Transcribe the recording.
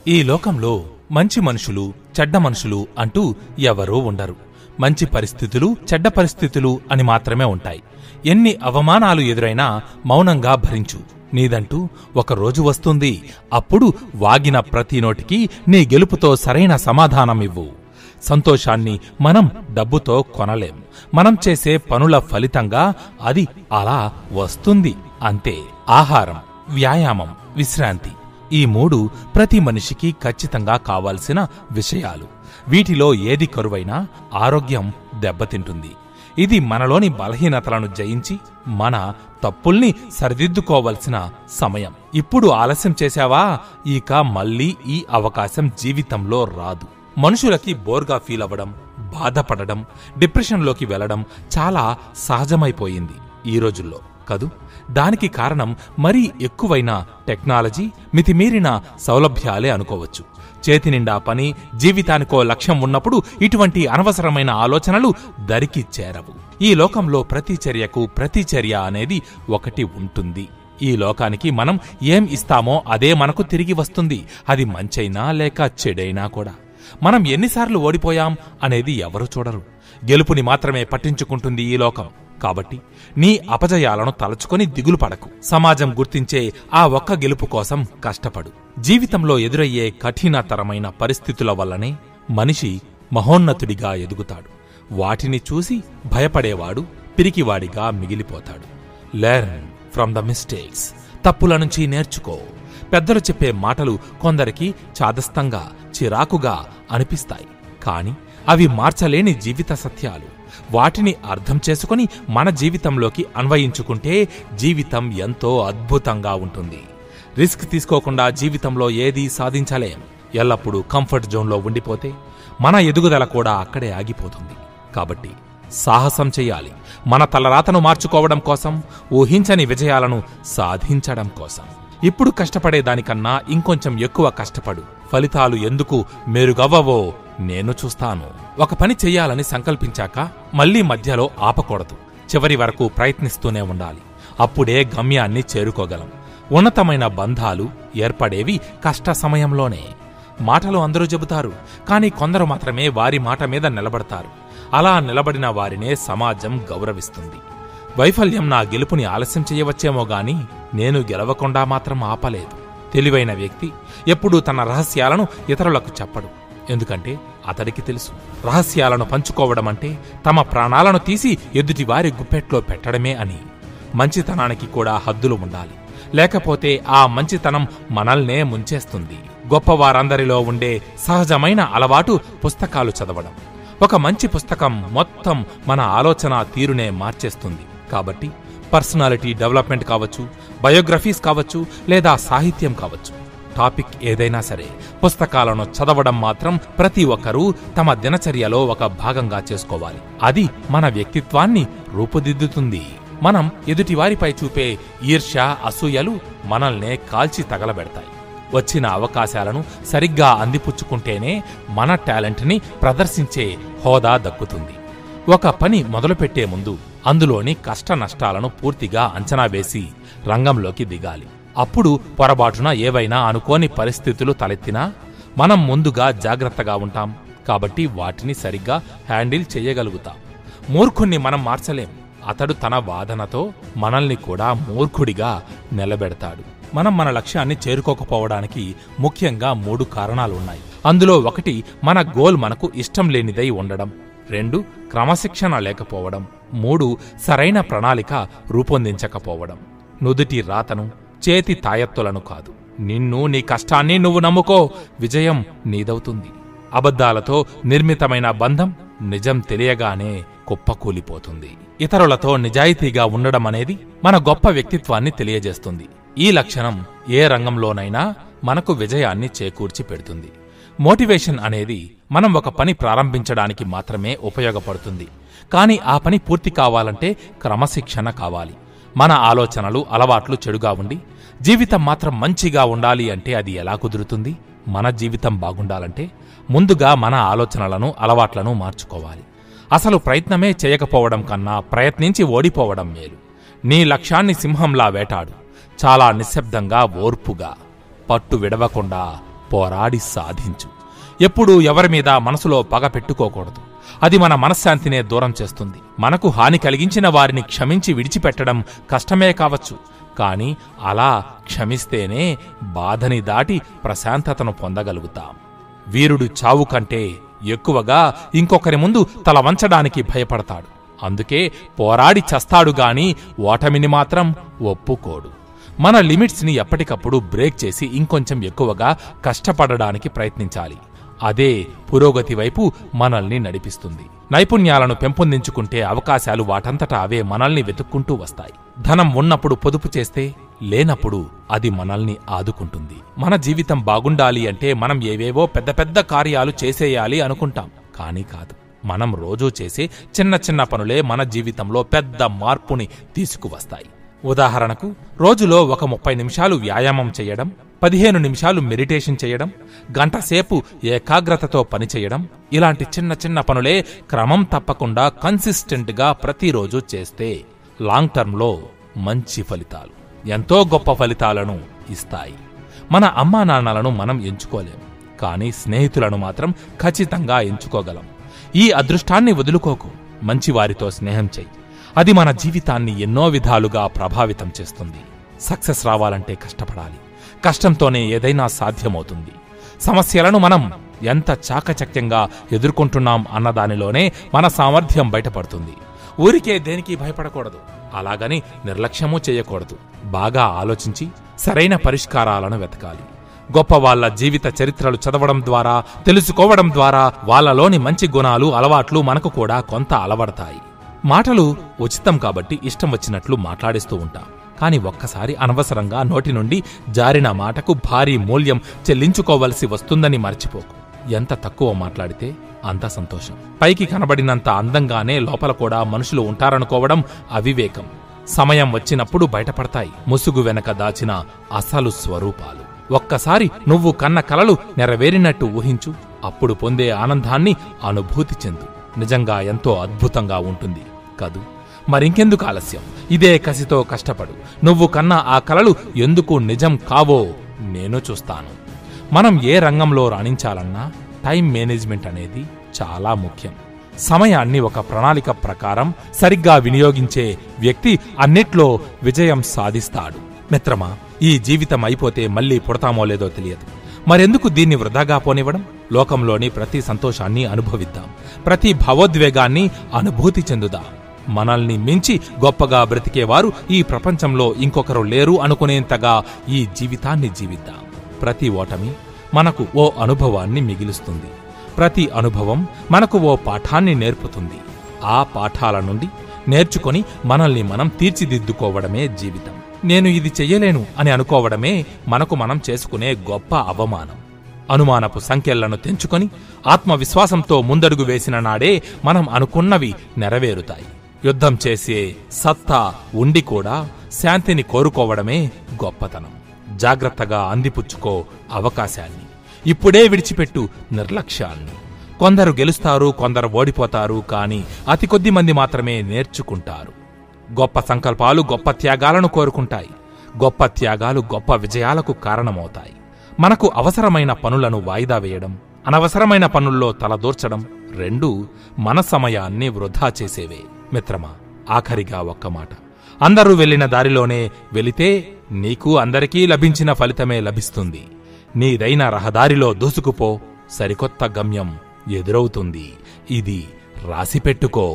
ఈ లోకంలో మంచి మనుషులు చెడ్డ మనుషులు అంటూ ఎవరూ ఉండరు. మంచి పరిస్థితులు చెడ్డ పరిస్థితులు అని మాత్రమే ఉంటాయి. ఎన్ని అవమానాలు ఎదురైనా మౌనంగా భరించు. నీదంటూ ఒకరోజు వస్తుంది. అప్పుడు వాగిన ప్రతి నోటికి నీ గెలుపుతో సరైన సమాధానమివ్వు. సంతోషాన్ని మనం డబ్బుతో కొనలేం. మనం చేసే పనుల ఫలితంగా అది అలా వస్తుంది అంతే. ఆహారం, వ్యాయామం, విశ్రాంతి, ఈ మూడు ప్రతి మనిషికి ఖచ్చితంగా కావాల్సిన విషయాలు. వీటిలో ఏది కరువైనా ఆరోగ్యం దెబ్బతింటుంది. ఇది మనలోని బలహీనతలను జయించి మన తప్పుల్ని సరిదిద్దుకోవలసిన సమయం. ఇప్పుడు ఆలస్యం చేశావా, ఇక మళ్ళీ ఈ అవకాశం జీవితంలో రాదు. మనుషులకి బోర్గా ఫీల్ అవ్వడం, బాధపడడం, డిప్రెషన్లోకి వెళ్లడం చాలా సహజమైపోయింది ఈ రోజుల్లో కదూ. దానికి కారణం మరీ ఎక్కువైన టెక్నాలజీ, మితిమీరిన సౌలభ్యాలే అనుకోవచ్చు. చేతినిండా పని, జీవితానికో లక్ష్యం ఉన్నప్పుడు ఇటువంటి అనవసరమైన ఆలోచనలు దరికి చేరవు. ఈ లోకంలో ప్రతి చర్యకు ప్రతిచర్య అనేది ఒకటి ఉంటుంది. ఈ లోకానికి మనం ఏం ఇస్తామో అదే మనకు తిరిగి వస్తుంది. అది మంచైనా లేక చెడైనా కూడా. మనం ఎన్నిసార్లు ఓడిపోయాం అనేది ఎవరు చూడరు. గెలుపుని మాత్రమే పట్టించుకుంటుంది ఈ లోకం. కాబట్టి నీ అపజయాలను తలచుకొని దిగులు పడకు. సమాజం గుర్తించే ఆ ఒక్క గెలుపు కోసం కష్టపడు. జీవితంలో ఎదురయ్యే కఠినతరమైన పరిస్థితుల వల్లనే మనిషి మహోన్నతుడిగా ఎదుగుతాడు. వాటిని చూసి భయపడేవాడు పిరికివాడిగా మిగిలిపోతాడు. Learn from the mistakes. తప్పుల నుంచి నేర్చుకో. పెద్దలు చెప్పే మాటలు కొందరికి చాదస్తంగా, చిరాకుగా అనిపిస్తాయి. కాని అవి మార్చలేని జీవిత సత్యాలు. వాటిని అర్థం చేసుకుని మన జీవితంలోకి అన్వయించుకుంటే జీవితం ఎంతో అద్భుతంగా ఉంటుంది. రిస్క్ తీసుకోకుండా జీవితంలో ఏదీ సాధించలేం. ఎల్లప్పుడూ కంఫర్ట్ జోన్లో ఉండిపోతే మన ఎదుగుదల కూడా అక్కడే ఆగిపోతుంది. కాబట్టి సాహసం చెయ్యాలి. మన తలరాతను మార్చుకోవడం కోసం, ఊహించని విజయాలను సాధించడం కోసం. ఇప్పుడు కష్టపడేదానికన్నా ఇంకొంచెం ఎక్కువ కష్టపడు. ఫలితాలు ఎందుకు మెరుగవ్వవో నేను చూస్తాను. ఒక పని చెయ్యాలని సంకల్పించాక మళ్లీ మధ్యలో ఆపకూడదు. చివరి వరకు ప్రయత్నిస్తూనే ఉండాలి. అప్పుడే గమ్యాన్ని చేరుకోగలం. ఉన్నతమైన బంధాలు ఏర్పడేవి కష్ట సమయంలోనే. మాటలు అందరూ చెబుతారు, కాని కొందరు మాత్రమే వారి మాట మీద నిలబడతారు. అలా నిలబడిన వారినే సమాజం గౌరవిస్తుంది. వైఫల్యం నా గెలుపుని ఆలస్యం చేయవచ్చేమో గాని నేను గెలవకుండా మాత్రం ఆపలేదు. తెలివైన వ్యక్తి ఎప్పుడూ తన రహస్యాలను ఇతరులకు చెప్పడు. ఎందుకంటే అతడికి తెలుసు, రహస్యాలను పంచుకోవడం అంటే తమ ప్రాణాలను తీసి ఎదుటివారి గుప్పెట్లో పెట్టడమే అని. మంచితనానికి కూడా హద్దులు ఉండాలి. లేకపోతే ఆ మంచితనం మనల్నే ముంచేస్తుంది. గొప్పవారందరిలో ఉండే సహజమైన అలవాటు పుస్తకాలు చదవడం. ఒక మంచి పుస్తకం మొత్తం మన ఆలోచన తీరునే మార్చేస్తుంది. కాబట్టి పర్సనాలిటీ డెవలప్మెంట్ కావచ్చు, బయోగ్రఫీస్ కావచ్చు, లేదా సాహిత్యం కావచ్చు, టాపిక్ ఏదైనా సరే పుస్తకాలను చదవడం మాత్రం ప్రతి ఒక్కరూ తమ దినచర్యలో ఒక భాగంగా చేసుకోవాలి. అది మన వ్యక్తిత్వాన్ని రూపుదిద్దుతుంది. మనం ఎదుటివారిపై చూపే ఈర్ష్య, అసూయలు మనల్నే కాల్చి తగలబెడతాయి. వచ్చిన అవకాశాలను సరిగ్గా అందిపుచ్చుకుంటేనే మన టాలెంట్ని ప్రదర్శించే హోదా దక్కుతుంది. ఒక పని మొదలుపెట్టే ముందు అందులోని కష్ట నష్టాలను పూర్తిగా అంచనా వేసి రంగంలోకి దిగాలి. అప్పుడు పొరబాటున ఏవైనా అనుకోని పరిస్థితులు తలెత్తినా మనం ముందుగా జాగ్రత్తగా ఉంటాం. కాబట్టి వాటిని సరిగ్గా హ్యాండిల్ చెయ్యగలుగుతాం. మూర్ఖుణ్ణి మనం మార్చలేం. అతడు తన వాదనతో మనల్ని కూడా మూర్ఖుడిగా నిలబెడతాడు. మనం మన లక్ష్యాన్ని చేరుకోకపోవడానికి ముఖ్యంగా 3 కారణాలున్నాయి. అందులో 1 మన గోల్ మనకు ఇష్టం లేనిదై ఉండడం, 2 క్రమశిక్షణ లేకపోవడం, 3 సరైన ప్రణాళిక రూపొందించకపోవడం. నుదుటి రాతను, చేతి తాయత్తులను కాదు, నిన్ను, నీ కష్టాన్ని నువ్వు నమ్ముకో. విజయం నీదవుతుంది. అబద్ధాలతో నిర్మితమైన బంధం నిజం తెలియగానే కుప్పకూలిపోతుంది. ఇతరులతో నిజాయితీగా ఉండడం అనేది మన గొప్ప వ్యక్తిత్వాన్ని తెలియజేస్తుంది. ఈ లక్షణం ఏ రంగంలోనైనా మనకు విజయాన్ని చేకూర్చి పెడుతుంది. మోటివేషన్ అనేది మనం ఒక పని ప్రారంభించడానికి మాత్రమే ఉపయోగపడుతుంది. కానీ ఆ పని పూర్తి కావాలంటే క్రమశిక్షణ కావాలి. మన ఆలోచనలు, అలవాట్లు చెడుగా ఉండి జీవితం మాత్రం మంచిగా ఉండాలి అంటే అది ఎలా కుదురుతుంది? మన జీవితం బాగుండాలంటే ముందుగా మన ఆలోచనలను, అలవాట్లను మార్చుకోవాలి. అసలు ప్రయత్నమే చేయకపోవడం కన్నా ప్రయత్నించి ఓడిపోవడం మేలు. నీ లక్ష్యాన్ని సింహంలా వేటాడు. చాలా నిశ్శబ్దంగా, ఓర్పుగా, పట్టు విడవకుండా పోరాడి సాధించు. ఎప్పుడూ ఎవరిమీద మనసులో పగ పెట్టుకోకూడదు. అది మన మనశ్శాంతినే దూరం చేస్తుంది. మనకు హాని కలిగించిన వారిని క్షమించి విడిచిపెట్టడం కష్టమే కావచ్చు, కాని అలా క్షమిస్తేనే బాధని దాటి ప్రశాంతతను పొందగలుగుతాం. వీరుడు చావు కంటే ఎక్కువగా ఇంకొకరి ముందు తల వంచడానికి భయపడతాడు. అందుకే పోరాడి చస్తాడుగాని ఓటమిని మాత్రం ఒప్పుకోడు. మన లిమిట్స్ని ఎప్పటికప్పుడు బ్రేక్ చేసి ఇంకొంచెం ఎక్కువగా కష్టపడడానికి ప్రయత్నించాలి. అదే పురోగతి వైపు మనల్ని నడిపిస్తుంది. నైపుణ్యాలను పెంపొందించుకుంటే అవకాశాలు వాటంతటా అవే మనల్ని వెతుక్కుంటూ వస్తాయి. ధనం ఉన్నప్పుడు పొదుపు చేస్తే, లేనప్పుడు అది మనల్ని ఆదుకుంటుంది. మన జీవితం బాగుండాలి అంటే మనం ఏవేవో పెద్ద పెద్ద కార్యాలు చేసేయాలి అనుకుంటాం, కానీ కాదు. మనం రోజూ చేసే చిన్న చిన్న పనులే మన జీవితంలో పెద్ద మార్పుని తీసుకువస్తాయి. ఉదాహరణకు, రోజులో ఒక 30 నిమిషాలు వ్యాయామం చేయడం, 15 నిమిషాలు మెడిటేషన్ చేయడం, గంటసేపు ఏకాగ్రతతో పనిచేయడం, ఇలాంటి చిన్న చిన్న పనులే క్రమం తప్పకుండా కన్సిస్టెంట్గా ప్రతిరోజు చేస్తే లాంగ్ టర్మ్లో మంచి ఫలితాలు, ఎంతో గొప్ప ఫలితాలను ఇస్తాయి. మన అమ్మా నాన్నలను మనం ఎంచుకోలేం, కానీ స్నేహితులను మాత్రం ఖచ్చితంగా ఎంచుకోగలం. ఈ అదృష్టాన్ని వదులుకోకు. మంచివారితో స్నేహం చెయ్యి. అది మన జీవితాన్ని ఎన్నో విధాలుగా ప్రభావితం చేస్తుంది. సక్సెస్ రావాలంటే కష్టపడాలి. కష్టంతోనే ఏదైనా సాధ్యమవుతుంది. సమస్యలను మనం ఎంత చాకచక్యంగా ఎదుర్కొంటున్నాం అన్నదానిలోనే మన సామర్థ్యం బయటపడుతుంది. ఊరికే దేనికి భయపడకూడదు, అలాగని నిర్లక్ష్యమూ చేయకూడదు. బాగా ఆలోచించి సరైన పరిష్కారాలను వెతకాలి. గొప్పవాళ్ల జీవిత చరిత్రలు చదవడం ద్వారా, తెలుసుకోవడం ద్వారా వాళ్లలోని మంచి గుణాలు, అలవాట్లు మనకు కూడా కొంత అలవడతాయి. మాటలు ఉచితం కాబట్టి ఇష్టం వచ్చినట్లు మాట్లాడేస్తూ ఉంటాం, కాని ఒక్కసారి అనవసరంగా నోటి నుండి జారిన మాటకు భారీ మూల్యం చెల్లించుకోవలసి వస్తుందని మర్చిపోకు. ఎంత తక్కువ మాట్లాడితే అంత సంతోషం. పైకి కనబడినంత అందంగానే లోపల కూడా మనుషులు ఉంటారనుకోవడం అవివేకం. సమయం వచ్చినప్పుడు బయటపడతాయి ముసుగు వెనక దాచిన అసలు స్వరూపాలు. ఒక్కసారి నువ్వు కన్న కలలు నెరవేరినట్టు ఊహించు. అప్పుడు పొందే ఆనందాన్ని అనుభూతి చెందు. నిజంగా ఎంతో అద్భుతంగా ఉంటుంది కదూ. మరింకెందుకు ఆలస్యం? ఇదే కసితో కష్టపడు. నువ్వు కన్నా ఆ కలలు ఎందుకు నిజం కావో నేను చూస్తాను. మనం ఏ రంగంలో రాణించాలన్నా టైం మేనేజ్మెంట్ అనేది చాలా ముఖ్యం. సమయాన్ని ఒక ప్రణాళిక ప్రకారం సరిగ్గా వినియోగించే వ్యక్తి అన్నిట్లో విజయం సాధిస్తాడు. మిత్రమా, ఈ జీవితం అయిపోతే మళ్లీ పుడతామో లేదో తెలియదు. మరెందుకు దీన్ని వృధాగా పోనివ్వడం? లోకంలోని ప్రతి సంతోషాన్ని అనుభవిద్దాం. ప్రతి భావోద్వేగాన్ని అనుభూతి చెందుదాం. మనల్ని మించి గొప్పగా బ్రతికేవారు ఈ ప్రపంచంలో ఇంకొకరు లేరు అనుకునేంతగా ఈ జీవితాన్ని జీవిద్దాం. ప్రతి ఓటమి మనకు ఓ అనుభవాన్ని మిగిలుస్తుంది. ప్రతి అనుభవం మనకు ఓ పాఠాన్ని నేర్పుతుంది. ఆ పాఠాల నుండి నేర్చుకొని మనల్ని మనం తీర్చిదిద్దుకోవడమే జీవితం. నేను ఇది చెయ్యలేను అని అనుకోవడమే మనకు మనం చేసుకునే గొప్ప అవమానం. అనుమానపు సంఖ్యలను తెంచుకొని ఆత్మవిశ్వాసంతో ముందడుగు వేసిన నాడే మనం అనుకున్నవి నెరవేరుతాయి. యుద్ధం చేసే సత్తా ఉండి కూడా శాంతిని కోరుకోవడమే గొప్పతనం. జాగ్రత్తగా అందిపుచ్చుకో అవకాశాన్ని. ఇప్పుడే విడిచిపెట్టు నిర్లక్ష్యాన్ని. కొందరు గెలుస్తారు, కొందరు ఓడిపోతారు, కాని అతి కొద్ది మంది మాత్రమే నేర్చుకుంటారు. గొప్ప సంకల్పాలు గొప్ప త్యాగాలను కోరుకుంటాయి. గొప్ప త్యాగాలు గొప్ప విజయాలకు కారణమవుతాయి. మనకు అవసరమైన పనులను వాయిదా వేయడం, అనవసరమైన పనుల్లో తలదూర్చడం రెండూ మన సమయాన్ని వృధా చేసేవే. మిత్రమా, ఆఖరిగా ఒక్క మాట. అందరూ వెళ్లిన దారిలోనే వెళితే నీకు అందరికీ లభించిన ఫలితమే లభిస్తుంది. నీదైన రహదారిలో దూసుకుపో, సరికొత్త గమ్యం ఎదురవుతుంది. ఇది రాసిపెట్టుకో.